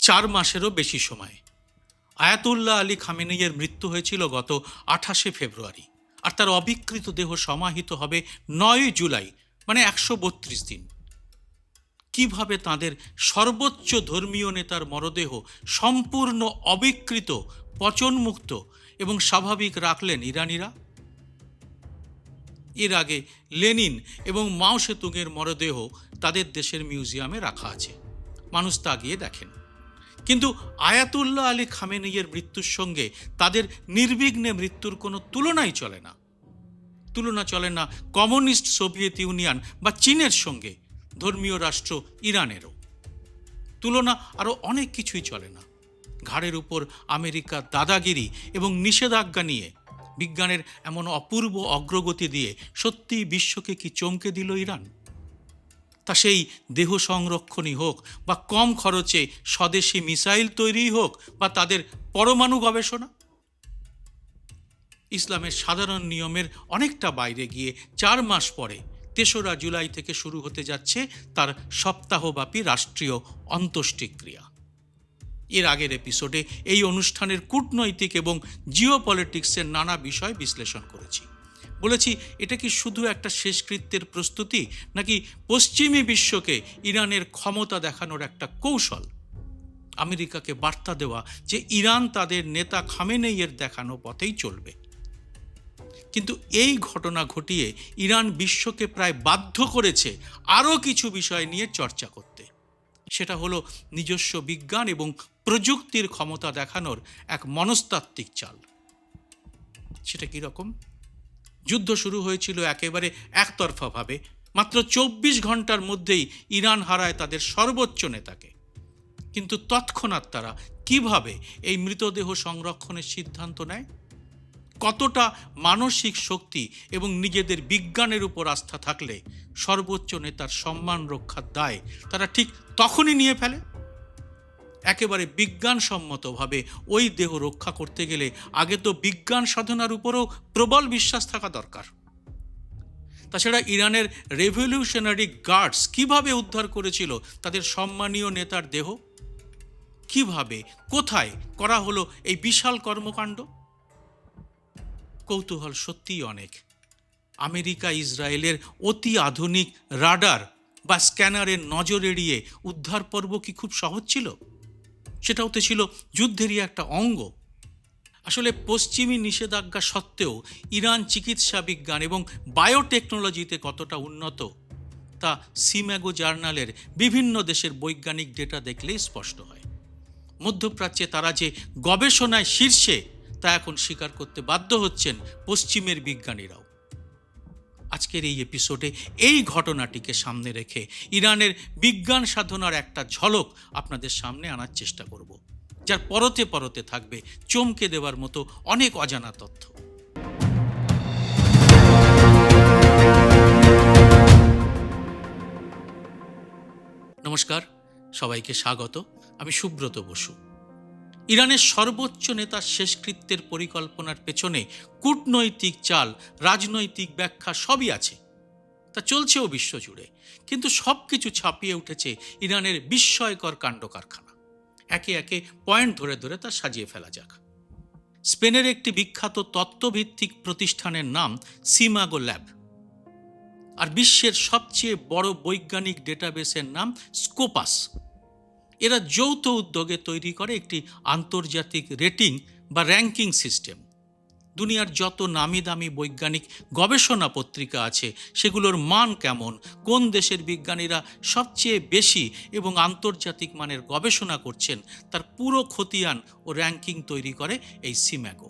4 মাসেরও বেশি সময়। Ayatollah Ali খামেনেইয়ের মৃত্যু হয়েছিল গত 28শে ফেব্রুয়ারি, আর তার অবিকৃত দেহ সমাহিত হবে 9 জুলাই, মানে 132 দিন। কিভাবে তাঁদের সর্বোচ্চ ধর্মীয় নেতার মরদেহ সম্পূর্ণ অবিকৃত, পচনমুক্ত এবং স্বাভাবিক রাখলেন ইরানিরা? এর আগে লেনিন এবং মাও সেতুংয়ের মরদেহ তাদের দেশের মিউজিয়ামে রাখা আছে, মানুষ তা গিয়ে দেখেন। কিন্তু আয়াতুল্লাহ আলী খামেনেইয়ের মৃত্যুর সঙ্গে তাদের নির্বিঘ্নে মৃত্যুর কোনো তুলনাই চলে না। তুলনা চলে না কমিউনিস্ট সোভিয়েত ইউনিয়ন বা চীনের সঙ্গে, ধর্মীয় রাষ্ট্র ইরানেরও। তুলনা আরও অনেক কিছুই চলে না। ঘাড়ের উপর আমেরিকার দাদাগিরি এবং নিষেধাজ্ঞা নিয়ে বিজ্ঞানের এমন অপূর্ব অগ্রগতি দিয়ে সত্যিই বিশ্বকে কি চমকে দিল ইরান? তা সেই দেহ সংরক্ষণই হোক, বা কম খরচে স্বদেশি মিসাইল তৈরিই হোক, বা তাদের পরমাণু গবেষণা। ইসলামের সাধারণ নিয়মের অনেকটা বাইরে গিয়ে 4 মাস পরে 3রা জুলাই থেকে শুরু হতে যাচ্ছে তার সপ্তাহব্যাপী রাষ্ট্রীয় অন্ত্যেষ্টিক্রিয়া। এর আগের এপিসোডে এই অনুষ্ঠানের কূটনৈতিক এবং জিওপলিটিক্সের নানা বিষয় বিশ্লেষণ করেছি। বলেছি, এটা কি শুধু একটা শেষকৃত্যের প্রস্তুতি, নাকি পশ্চিমী বিশ্বকে ইরানের ক্ষমতা দেখানোর একটা কৌশল? আমেরিকাকে বার্তা দেওয়া যে ইরান তাদের নেতা খামেনেইয়ের দেখানো পথেই চলবে। কিন্তু এই ঘটনা ঘটিয়ে ইরান বিশ্বকে প্রায় বাধ্য করেছে আরও কিছু বিষয় নিয়ে চর্চা করতে। সেটা হলো নিজস্ব বিজ্ঞান এবং প্রযুক্তির ক্ষমতা দেখানোর এক মনস্তাত্ত্বিক চাল। সেটা কীরকম? যুদ্ধ শুরু হয়েছিল একেবারে একতরফাভাবে। মাত্র 24 ঘন্টার মধ্যেই ইরান হারায় তাদের সর্বোচ্চ নেতাকে। কিন্তু তৎক্ষণাৎ তারা কিভাবে এই মৃতদেহ সংরক্ষণের সিদ্ধান্ত নেয়? কতটা মানসিক শক্তি এবং নিজেদের বিজ্ঞানের উপর আস্থা থাকলে সর্বোচ্চ নেতার সম্মান রক্ষার দায় তারা ঠিক তখনই নিয়ে ফেলে? একেবারে বিজ্ঞানসম্মতভাবে ওই দেহ রক্ষা করতে গেলে আগে তো বিজ্ঞান সাধনার উপরও প্রবল বিশ্বাস থাকা দরকার। তাছাড়া ইরানের রেভলিউশনারি গার্ডস কিভাবে উদ্ধার করেছিল তাদের সম্মানীয় নেতার দেহ? কিভাবে, কোথায় করা হলো এই বিশাল কর্মকাণ্ড? কৌতূহল সত্যিই অনেক। আমেরিকা ইসরায়েলের অতি আধুনিক রাডার বা স্ক্যানারের নজর এড়িয়ে উদ্ধার পর্ব কি খুব সহজ ছিল? সেটাও তো ছিল যুদ্ধেরই একটা অঙ্গ। আসলে পশ্চিমী নিষেধাজ্ঞা সত্ত্বেও ইরান চিকিৎসা বিজ্ঞান এবং বায়োটেকনোলজিতে কতটা উন্নত তা সিম্যাগো জার্নালের বিভিন্ন দেশের বৈজ্ঞানিক ডেটা দেখলেই স্পষ্ট হয়। মধ্যপ্রাচ্যে তারা যে গবেষণায় শীর্ষে তা এখন স্বীকার করতে বাধ্য হচ্ছেন পশ্চিমের বিজ্ঞানীরাও। আজকের এই এপিসোডে এই ঘটনাটিকে সামনে রেখে ইরানের বিজ্ঞান সাধনার একটা ঝলক আপনাদের সামনে আনার চেষ্টা করব, যার পরতে পরতে থাকবে চমকে দেওয়ার মতো অনেক অজানা তথ্য। নমস্কার, সবাইকে স্বাগত। আমি সুব্রত বসু। ইরানের সর্বোচ্চ নেতার শেষকৃত্যের পরিকল্পনার পেছনে কূটনৈতিক চাল, রাজনৈতিক ব্যাখ্যা সবই আছে। তা চলছেও বিশ্বজুড়ে। কিন্তু সব কিছু ছাপিয়ে উঠেছে ইরানের বিস্ময়কর কাণ্ড কারখানা। একে একে পয়েন্ট ধরে ধরে তা সাজিয়ে ফেলা যাক। স্পেনের একটি বিখ্যাত তত্ত্বভিত্তিক প্রতিষ্ঠানের নাম সিমাগো ল্যাব, আর বিশ্বের সবচেয়ে বড় বৈজ্ঞানিক ডেটাবেসের নাম স্কোপাস। এরা যৌথ উদ্যোগে তৈরি করে একটি আন্তর্জাতিক রেটিং বা র্যাঙ্কিং সিস্টেম। দুনিয়ার যত নামি দামি বৈজ্ঞানিক গবেষণা পত্রিকা আছে সেগুলোর মান কেমন, কোন দেশের বিজ্ঞানীরা সবচেয়ে বেশি এবং আন্তর্জাতিক মানের গবেষণা করছেন, তার পুরো খতিয়ান ও র্যাঙ্কিং তৈরি করে এই সিম্যাগো।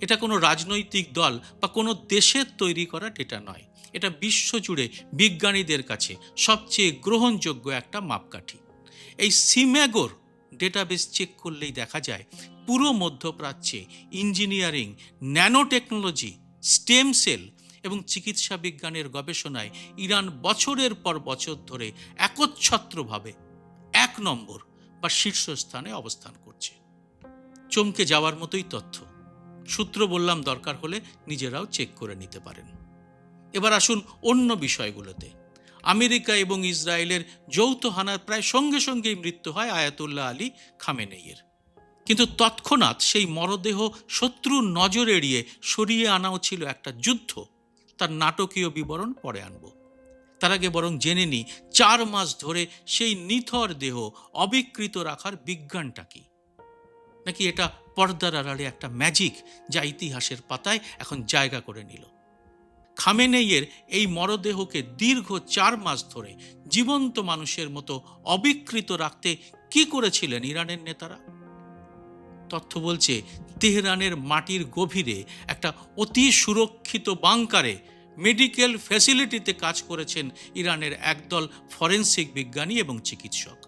এটা কোনো রাজনৈতিক দল বা কোনো দেশের তৈরি করা ডেটা নয়। এটা বিশ্বজুড়ে বিজ্ঞানীদের কাছে সবচেয়ে গ্রহণযোগ্য একটা মাপকাঠি। এই সিম্যাগোর ডেটাবেস চেক করলেই দেখা যায় পুরো মধ্যপ্রাচ্যে engineering, nano technology, stem cell এবং চিকিৎসা বিজ্ঞানের গবেষণায় ইরান বছরের পর বছর ধরে একচ্ছত্রভাবে 1 নম্বর বা শীর্ষস্থানে অবস্থান করছে। চমকে যাওয়ার মতোই তথ্য। সূত্র বললাম, দরকার হলে নিজেরাও চেক করে নিতে পারেন। এবার আসুন অন্য বিষয়গুলোতে। আমেরিকা এবং ইসরায়েলের যৌথ হানার প্রায় সঙ্গে সঙ্গেই মৃত্যু হয় আয়াতুল্লাহ আলী খামেনেইয়ের। কিন্তু তৎক্ষণাৎ সেই মরদেহ শত্রুর নজর এড়িয়ে সরিয়ে আনাও ছিল একটা যুদ্ধ। তার নাটকীয় বিবরণ পরে আনব। তার আগে বরং জেনে নিই 4 মাস ধরে সেই নিথর দেহ অবিকৃত রাখার বিজ্ঞানটা কি। নাকি এটা পর্দার আড়ালে একটা ম্যাজিক যা ইতিহাসের পাতায় এখন জায়গা করে নিল। খামেনেইয়ের এই মরদেহকে দীর্ঘ 4 মাস ধরে জীবন্ত মানুষের মতো অবিকৃত রাখতে কি করেছিলেন ইরানের নেতারা? তথ্য বলছে তেহরানের মাটির গভীরে একটা অতি সুরক্ষিত বাংকারে মেডিকেল ফ্যাসিলিটিতে কাজ করেছেন ইরানের একদল ফরেনসিক বিজ্ঞানী এবং চিকিৎসক।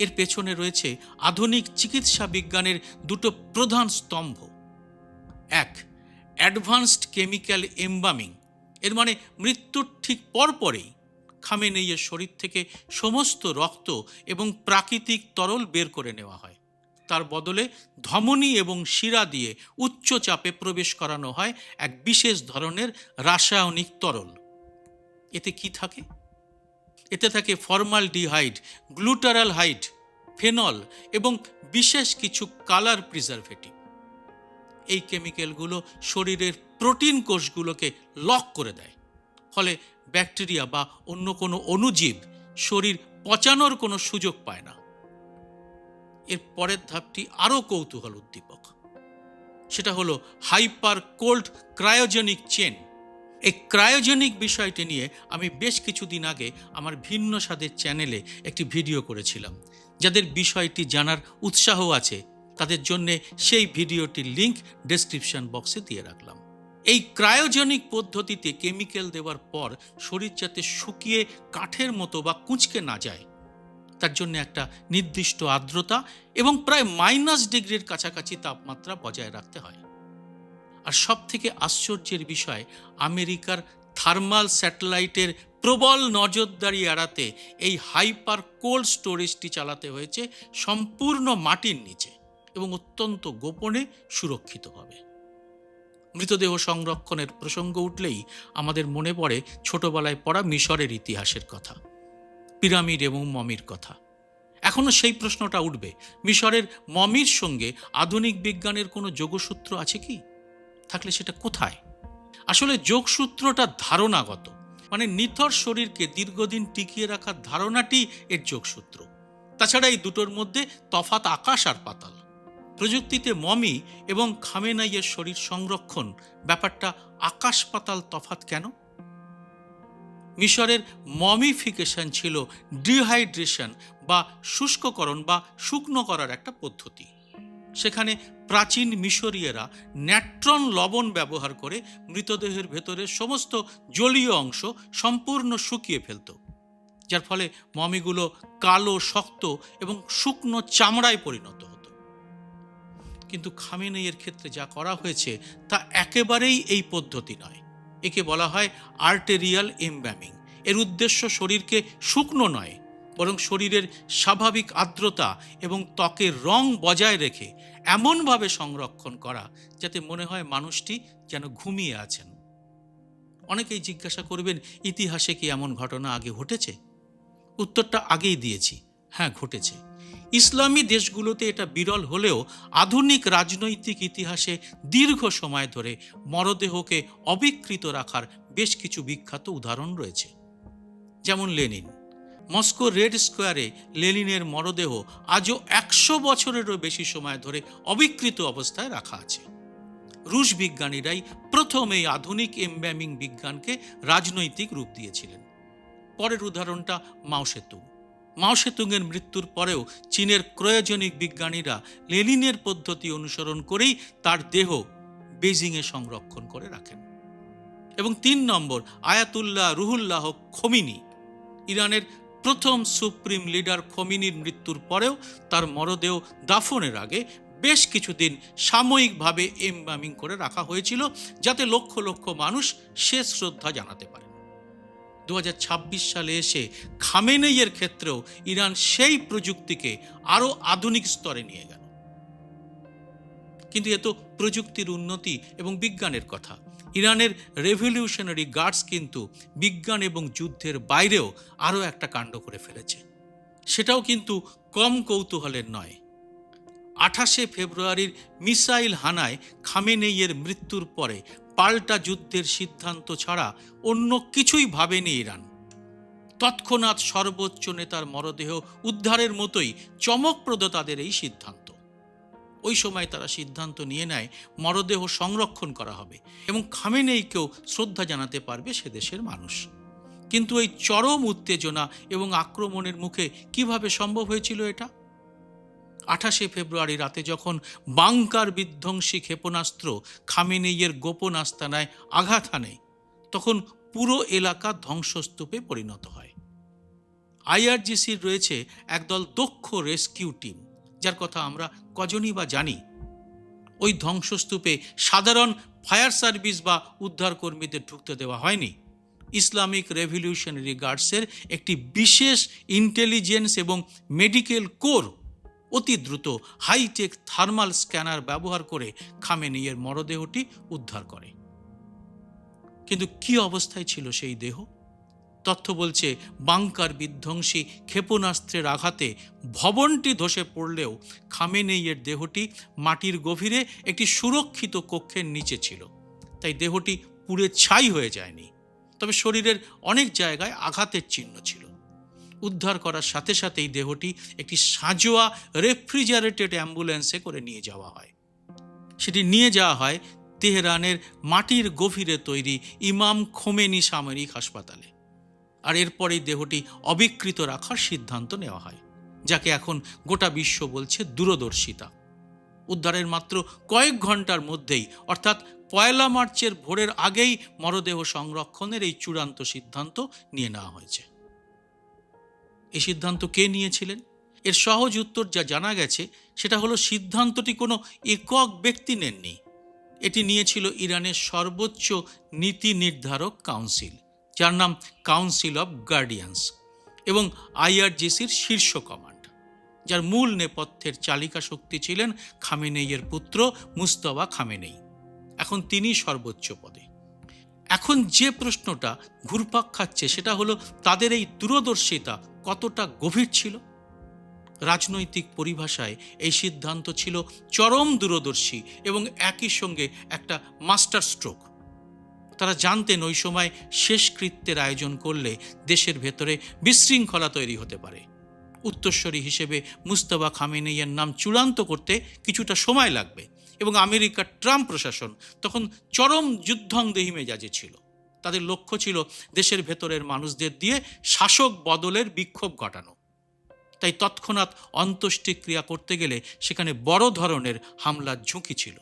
এর পেছনে রয়েছে আধুনিক চিকিৎসা বিজ্ঞানের দুটো প্রধান স্তম্ভ। এক, অ্যাডভান্সড কেমিক্যাল এমবামিং। এর মানে মৃত্যুর ঠিক পরপরেই খামেনেইয়ের শরীর থেকে সমস্ত রক্ত এবং প্রাকৃতিক তরল বের করে নেওয়া হয়। তার বদলে ধমনী এবং শিরা দিয়ে উচ্চ চাপে প্রবেশ করানো হয় এক বিশেষ ধরনের রাসায়নিক তরল। এতে কি থাকে? এতে থাকে ফর্মালডিহাইড, গ্লুটারালহাইড, ফেনল এবং বিশেষ কিছু কালার প্রিজারভেটিভ। এই কেমিক্যালগুলো শরীরের প্রোটিন কোষগুলোকে লক করে দেয়, ফলে ব্যাকটেরিয়া বা অন্য কোনো অণুজীব শরীর পচানোর কোনো সুযোগ পায় না। এর পরের ধাপটি আরও কৌতূহল উদ্দীপক। সেটা হলো হাইপার কোল্ড ক্রায়োজেনিক চেন। এই ক্রায়োজেনিক বিষয়টি নিয়ে আমি বেশ কিছুদিন আগে আমার ভিন্ন স্বাদের চ্যানেলে একটি ভিডিও করেছিলাম। যাদের বিষয়টি জানার উৎসাহ আছে তাদের জন্যে সেই ভিডিওটির লিঙ্ক ডেসক্রিপশন বক্সে দিয়ে রাখলাম। এই ক্রায়োজেনিক পদ্ধতিতে কেমিক্যাল দেওয়ার পর শরীর যাতে শুকিয়ে কাঠের মতো বা কুঁচকে না যায়, তার জন্য একটা নির্দিষ্ট আর্দ্রতা এবং প্রায় -ডিগ্রির কাছাকাছি তাপমাত্রা বজায় রাখতে হয়। আর সব থেকে আশ্চর্যের বিষয়, আমেরিকার থার্মাল স্যাটেলাইটের প্রবল নজরদারি এড়াতে এই হাইপার কোল্ড স্টোরেজটি চালাতে হয়েছে সম্পূর্ণ মাটির নিচে এবং অত্যন্ত গোপনে সুরক্ষিতভাবে। মৃতদেহ সংরক্ষণের প্রসঙ্গ উঠলেই আমাদের মনে পড়ে ছোটবেলায় পড়া মিশরের ইতিহাসের কথা, পিরামিড এবং মমির কথা। এখনো সেই প্রশ্নটা উঠবে, মিশরের মমির সঙ্গে আধুনিক বিজ্ঞানের কোনো যোগসূত্র আছে কি? থাকলে সেটা কোথায়? আসলে যোগসূত্রটা ধারণাগত, মানে নিথর শরীরকে দীর্ঘদিন টিকিয়ে রাখার ধারণাটি এর যোগসূত্র। তাছাড়া এই দুটোর মধ্যে তফাৎ আকাশ আর পাতাল। প্রযুক্তিতে মমি এবং খামেনেইয়ের শরীর সংরক্ষণ ব্যাপারটা আকাশ পাতাল তফাৎ কেন? মিশরের মমিফিকেশন ছিল ডিহাইড্রেশন বা শুষ্ককরণ বা শুকনো করার একটা পদ্ধতি। সেখানে প্রাচীন মিশরীয়রা ন্যাট্রন লবণ ব্যবহার করে মৃতদেহের ভেতরের সমস্ত জলীয় অংশ সম্পূর্ণ শুকিয়ে ফেলত, যার ফলে মমিগুলো কালো, শক্ত এবং শুকনো চামড়ায় পরিণত হতো। কিন্তু খামেনেইয়ের ক্ষেত্রে যা করা হয়েছে তা একেবারেই এই পদ্ধতি নয়। একে বলা হয় আর্টেরিয়াল এমব্যামিং। এর উদ্দেশ্য শরীরকে শুকনো নয়, বরং শরীরের স্বাভাবিক আর্দ্রতা এবং ত্বকের রং বজায় রেখে এমনভাবে সংরক্ষণ করা যাতে মনে হয় মানুষটি যেন ঘুমিয়ে আছেন। অনেকেই জিজ্ঞাসা করবেন, ইতিহাসে কি এমন ঘটনা আগে ঘটেছে? উত্তরটা আগেই দিয়েছি, হ্যাঁ ঘটেছে। ইসলামী দেশগুলোতে এটা বিরল হলেও আধুনিক রাজনৈতিক ইতিহাসে দীর্ঘ সময় ধরে মরদেহকে অবিকৃত রাখার বেশ কিছু বিখ্যাত উদাহরণ রয়েছে। যেমন লেনিন। মস্কো রেড স্কোয়ারে লেনিনের মরদেহ আজও 100 বছরেরও বেশি সময় ধরে অবিকৃত অবস্থায় রাখা আছে। রুশ বিজ্ঞানীরাই প্রথম এই আধুনিক এমব্যামিং বিজ্ঞানকে রাজনৈতিক রূপ দিয়েছিলেন। পরের উদাহরণটা মাও সেতুং। মাও সেতুংয়ের মৃত্যুর পরেও চীনের ক্রায়োজেনিক বিজ্ঞানীরা লেনিনের পদ্ধতি অনুসরণ করেই তার দেহ বেজিংয়ে সংরক্ষণ করে রাখেন। এবং 3 নম্বর, আয়াতুল্লাহ রুহুল্লাহ খোমিনি। ইরানের প্রথম সুপ্রিম লিডার খোমিনির মৃত্যুর পরেও তার মরদেহ দাফনের আগে বেশ কিছুদিন সাময়িকভাবে এমব্যামিং করে রাখা হয়েছিল, যাতে লক্ষ লক্ষ মানুষ শেষ শ্রদ্ধা জানাতে পারে। 2026 সালে এসে খামেনেইয়ের ক্ষেত্রেও ইরান সেই প্রযুক্তিকে আরও আধুনিক স্তরে নিয়ে গেল। কিন্তু এ তো প্রযুক্তির উন্নতি এবং বিজ্ঞানের কথা। ইরানের রেভলিউশনারি গার্ডস কিন্তু বিজ্ঞান এবং যুদ্ধের বাইরেও আরও একটা কাণ্ড করে ফেলেছে। সেটাও কিন্তু কম কৌতূহলের নয়। 28শে ফেব্রুয়ারির মিসাইল হানায় খামেনেইয়ের মৃত্যুর পরে পাল্টা যুদ্ধের সিদ্ধান্ত ছাড়া অন্য কিছুই ভাবেনি ইরান। তৎক্ষণাৎ সর্বোচ্চ নেতার মরদেহ উদ্ধারের মতোই চমকপ্রদ তাদের এই সিদ্ধান্ত। ওই সময় তারা সিদ্ধান্ত নিয়ে নেয় মরদেহ সংরক্ষণ করা হবে এবং খামেনেইকেও শ্রদ্ধা জানাতে পারবে সে দেশের মানুষ। কিন্তু এই চরম উত্তেজনা এবং আক্রমণের মুখে কিভাবে সম্ভব হয়েছিল এটা? 28শে ফেব্রুয়ারি রাতে যখন বাংকার বিধ্বংসী ক্ষেপণাস্ত্র খামেনেইয়ের গোপন আস্তানায় আঘাত হানে, তখন পুরো এলাকা ধ্বংসস্তূপে পরিণত হয়। আইআরজিসির রয়েছে একদল দক্ষ রেস্কিউ টিম, যার কথা আমরা কজনই বা জানি। ওই ধ্বংসস্তূপে সাধারণ ফায়ার সার্ভিস বা উদ্ধার কর্মীদের ঢুকতে দেওয়া হয়নি। ইসলামিক রেভলিউশনারি গার্ডসের একটি বিশেষ ইন্টেলিজেন্স এবং মেডিকেল কোর অতি দ্রুত হাইটেক থার্মাল স্ক্যানার ব্যবহার করে খামেনেইয়ের মরদেহটি উদ্ধার করে। কিন্তু কি অবস্থায় ছিল সেই দেহ? তথ্য বলছে বাংকার বিধ্বংসী ক্ষেপণাস্ত্রের আঘাতে ভবনটি ধসে পড়লেও খামেনেইয়ের দেহটি মাটির গভীরে একটি সুরক্ষিত কক্ষের নিচে ছিল, তাই দেহটি পুড়ে ছাই হয়ে যায়নি। তবে শরীরের অনেক জায়গায় আঘাতের চিহ্ন ছিল। উদ্ধার করার সাথে সাথেই দেহটি একটি সাঁজোয়া রেফ্রিজারেটেড অ্যাম্বুলেন্সে করে নিয়ে যাওয়া হয়। সেটি নিয়ে যাওয়া হয় তেহরানের মাটির গভীরে তৈরি ইমাম খোমেনি সামরিক হাসপাতালে। আর এরপরেই দেহটি অবিকৃত রাখার সিদ্ধান্ত নেওয়া হয়, যাকে এখন গোটা বিশ্ব বলছে দূরদর্শিতা। উদ্ধারের মাত্র কয়েক ঘন্টার মধ্যেই, অর্থাৎ 1 মার্চের ভোরের আগেই মরদেহ সংরক্ষণের এই চূড়ান্ত সিদ্ধান্ত নিয়ে নেওয়া হয়েছে। এই সিদ্ধান্ত কে নিয়েছিলেন? এর সহজ উত্তর যা জানা গেছে সেটা হলো, সিদ্ধান্তটি কোনো একক ব্যক্তি নেননি। এটি নিয়েছিল ইরানের সর্বোচ্চ নীতি নির্ধারক কাউন্সিল, যার নাম কাউন্সিল অব গার্ডিয়ানস, এবং আইআরজিসির শীর্ষ কমান্ড, যার মূল নেপথ্যের চালিকা শক্তি ছিলেন খামেনেইয়ের পুত্র মুজতবা খামেনেই। এখন তিনি সর্বোচ্চ পদে। এখন যে প্রশ্নটা ঘুরপাক খাচ্ছে সেটা হলো, তাদের এই দূরদর্শিতা কতটা গভীর ছিল? রাজনৈতিক পরিভাষায় এই সিদ্ধান্ত ছিল চরম দূরদর্শী এবং একই সঙ্গে একটা মাস্টার স্ট্রোক। তারা জানতেন ওই সময় শেষকৃত্যের আয়োজন করলে দেশের ভেতরে বিশৃঙ্খলা তৈরি হতে পারে। উত্তরসূরি হিসেবে মুজতবা খামেনেইয়ের নাম চূড়ান্ত করতে কিছুটা সময় লাগবে এবং আমেরিকার ট্রাম্প প্রশাসন তখন চরম যুদ্ধংদেহী মেজাজে ছিল। তাদের লক্ষ্য ছিল দেশের ভেতরের মানুষদের দিয়ে শাসক বদলের বিক্ষোভ ঘটানো। তাই তৎক্ষণাৎ অন্ত্যেষ্টিক্রিয়া করতে গেলে সেখানে বড় ধরনের হামলার ঝুঁকি ছিল।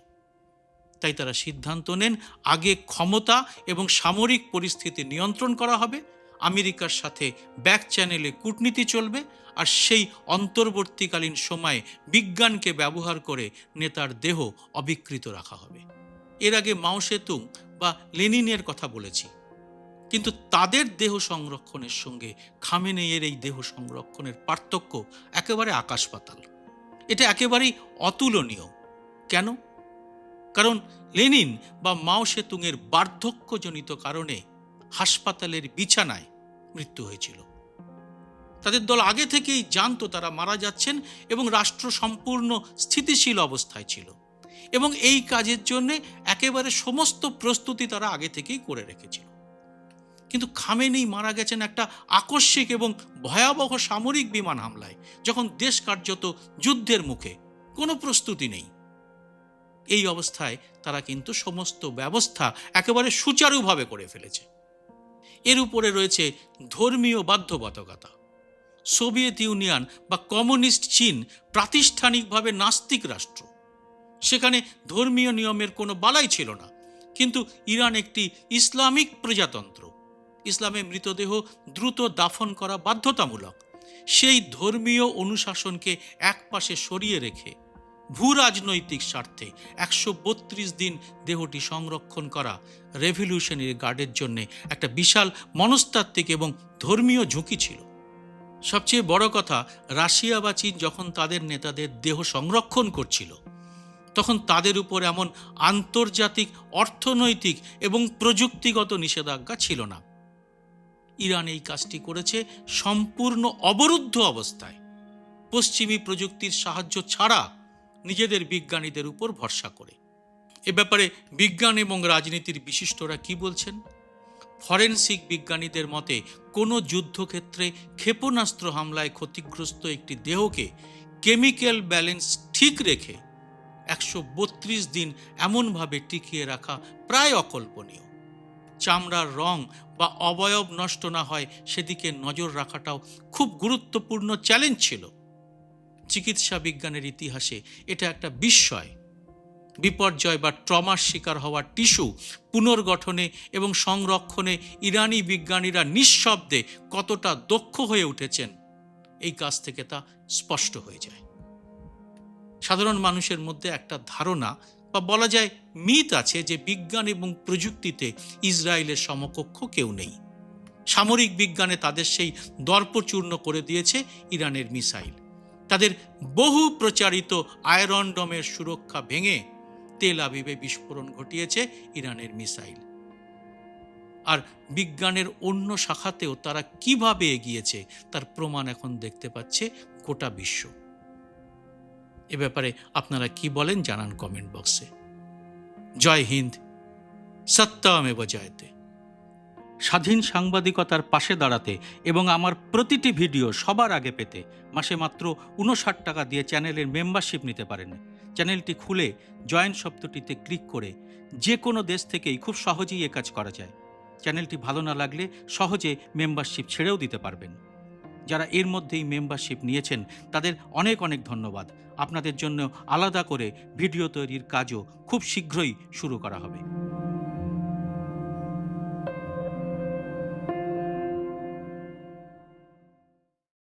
তাই তারা সিদ্ধান্ত নেন আগে ক্ষমতা এবং সামরিক পরিস্থিতি নিয়ন্ত্রণ করা হবে, আমেরিকার সাথে ব্যাক চ্যানেলে কূটনীতি চলবে, আর সেই অন্তর্বর্তীকালীন সময়ে বিজ্ঞানকে ব্যবহার করে নেতার দেহ অবিকৃত রাখা হবে। এর আগে মাও সেতুং বা লেনিনের কথা বলেছি, কিন্তু তাদের দেহ সংরক্ষণের সঙ্গে খামেনেইয়ের এই দেহ সংরক্ষণের পার্থক্য একেবারে আকাশ পাতাল। এটা একেবারেই অতুলনীয়। কেন? কারণ লেনিন বা মাও সেতুংয়ের বার্ধক্যজনিত কারণে হাসপাতালের বিছানায় মৃত্যু হয়েছিল। তাদের দল আগে থেকেই জানতো তারা মারা যাচ্ছেন এবং রাষ্ট্র সম্পূর্ণ স্থিতিশীল অবস্থায় ছিল, এবং এই কাজের জন্য একেবারে সমস্ত প্রস্তুতি তারা আগে থেকেই করে রেখেছিল। কিন্তু খামেনেই মারা গেছেন একটা আকস্মিক এবং ভয়াবহ সামরিক বিমান হামলায়, যখন দেশ কার্যত যুদ্ধের মুখে, কোনো প্রস্তুতি নেই। এই অবস্থায় তারা কিন্তু সমস্ত ব্যবস্থা একেবারে সুচারুভাবে করে ফেলেছে। এর উপরে রয়েছে ধর্মীয় বাধ্যবাধকতা। সোভিয়েত ইউনিয়ন বা কমিউনিস্ট চীন প্রাতিষ্ঠানিকভাবে নাস্তিক রাষ্ট্র, সেখানে ধর্মীয় নিয়মের কোনো বালাই ছিল না। কিন্তু ইরান একটি ইসলামিক প্রজাতন্ত্র, ইসলামে মৃতদেহ দ্রুত দাফন করা বাধ্যতামূলক। সেই ধর্মীয় অনুশাসনকে একপাশে সরিয়ে রেখে ভূ রাজনৈতিক স্বার্থে 132 দিন দেহটি সংরক্ষণ করা রেভলিউশনারি গার্ডের জন্য একটা বিশাল মনস্তাত্ত্বিক এবং ধর্মীয় ঝুঁকি ছিল। সবচেয়ে বড় কথা, রাশিয়া বা চীন যখন তাদের নেতাদের দেহ সংরক্ষণ করছিল, তখন তাদের উপর এমন আন্তর্জাতিক অর্থনৈতিক এবং প্রযুক্তিগত নিষেধাজ্ঞা ছিল না। ইরান এই কাজটি করেছে সম্পূর্ণ অবরুদ্ধ অবস্থায়, পশ্চিমী প্রযুক্তির সাহায্য ছাড়া, নিজেদের বিজ্ঞানীদের উপর ভরসা করে। এ ব্যাপারে বিজ্ঞান এবং রাজনীতির বিশিষ্টরা কি বলছেন? ফরেনসিক বিজ্ঞানীদের মতে কোনো যুদ্ধক্ষেত্রে ক্ষেপণাস্ত্র হামলায় ক্ষতিগ্রস্ত একটি দেহকে কেমিক্যাল ব্যালেন্স ঠিক রেখে 132 দিন এমনভাবে টিকিয়ে রাখা প্রায় অকল্পনীয়। চামড়ার রং বা অবয়ব নষ্ট না হয় সেদিকে নজর রাখাটাও খুব গুরুত্বপূর্ণ চ্যালেঞ্জ ছিল। চিকিৎসা বিজ্ঞানের ইতিহাসে এটা একটা বিস্ময়। বিপর্যয় বা ট্রমার শিকার হওয়া টিস্যু পুনর্গঠনে এবং সংরক্ষণে ইরানি বিজ্ঞানীরা নিঃশব্দে কতটা দক্ষ হয়ে উঠেছেন, এই কাজ থেকে তা স্পষ্ট হয়ে যায়। সাধারণ মানুষের মধ্যে একটা ধারণা বা বলা যায় মিথ আছে যে বিজ্ঞান এবং প্রযুক্তিতে ইসরায়েলের সমকক্ষ কেউ নেই। সামরিক বিজ্ঞানে তাদের সেই দর্পচূর্ণ করে দিয়েছে ইরানের মিসাইল। তাদের বহু প্রচারিত আয়রন ডোমের সুরক্ষা ভেঙে তেল আবিবে বিস্ফোরণ ঘটিয়েছে ইরানের মিসাইল। আর বিজ্ঞানের অন্য শাখাতেও তারা কিভাবে এগিয়েছে তার প্রমাণ এখন দেখতে পাচ্ছে গোটা বিশ্ব। এ ব্যাপারে আপনারা কি বলেন জানান কমেন্ট বক্সে। জয় হিন্দ, সত্যমেব জয়তে। স্বাধীন সাংবাদিকতার পাশে দাঁড়াতে এবং আমার প্রতিটি ভিডিও সবার আগে পেতে মাসে মাত্র 59 টাকা দিয়ে চ্যানেলের মেম্বারশিপ নিতে পারেন। চ্যানেলটি খুলে জয়েন শব্দটিতে ক্লিক করে যে কোনো দেশ থেকেই খুব সহজেই এ কাজ করা যায়। চ্যানেলটি ভালো না লাগলে সহজে মেম্বারশিপ ছেড়েও দিতে পারবেন। যারা এর মধ্যেই মেম্বারশিপ নিয়েছেন তাদের অনেক অনেক ধন্যবাদ। আপনাদের জন্য আলাদা করে ভিডিও তৈরির কাজও খুব শীঘ্রই শুরু করা হবে।